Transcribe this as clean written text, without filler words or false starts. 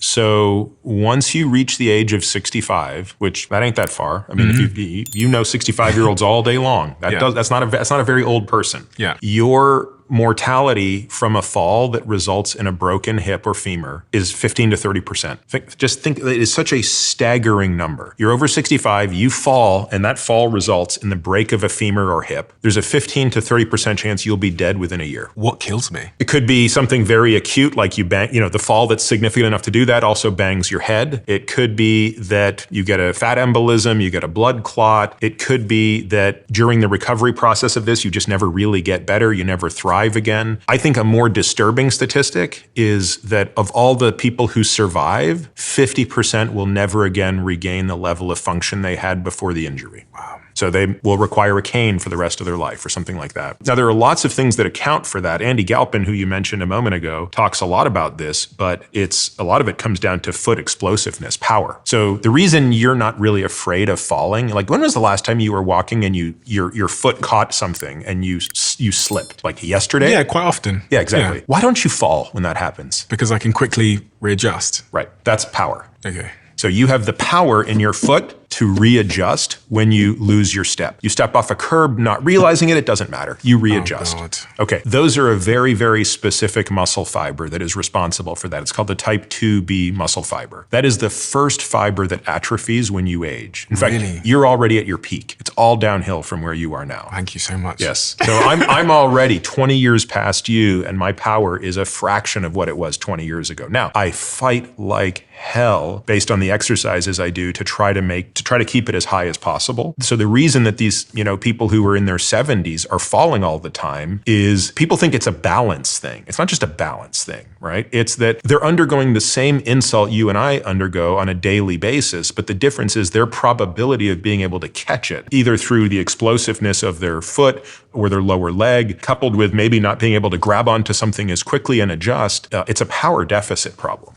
So once you reach the age of 65, which that ain't that far. I mean, if you know 65-year-olds all day long, that's not a very old person. Yeah. Your mortality from a fall that results in a broken hip or femur is 15 to 30%. Just think, it is such a staggering number. You're over 65, you fall, and that fall results in the break of a femur or hip. There's a 15 to 30% chance you'll be dead within a year. What kills me? It could be something very acute, like you bang, the fall that's significant enough to do that also bangs your head. It could be that you get a fat embolism, you get a blood clot. It could be that during the recovery process of this, you just never really get better, you never thrive again. I think a more disturbing statistic is that of all the people who survive, 50% will never again regain the level of function they had before the injury. Wow. So they will require a cane for the rest of their life or something like that. Now, there are lots of things that account for that. Andy Galpin, who you mentioned a moment ago, talks a lot about this, but a lot of it comes down to foot explosiveness, power. So the reason you're not really afraid of falling, like when was the last time you were walking and your foot caught something and you slipped? Like yesterday? Yeah, quite often. Yeah, exactly. Yeah. Why don't you fall when that happens? Because I can quickly readjust. Right. That's power. Okay. So you have the power in your foot to readjust when you lose your step. You step off a curb, not realizing it doesn't matter. You readjust. Oh, God. Okay, those are a very, very specific muscle fiber that is responsible for that. It's called the type 2B muscle fiber. That is the first fiber that atrophies when you age. In fact, you're already at your peak. It's all downhill from where you are now. Thank you so much. Yes. So I'm already 20 years past you, and my power is a fraction of what it was 20 years ago. Now, I fight like hell based on the exercises I do to try to keep it as high as possible. So the reason that these, people who are in their 70s are falling all the time is people think it's a balance thing. It's not just a balance thing, right? It's that they're undergoing the same insult you and I undergo on a daily basis, but the difference is their probability of being able to catch it, either through the explosiveness of their foot or their lower leg, coupled with maybe not being able to grab onto something as quickly and adjust. It's a power deficit problem.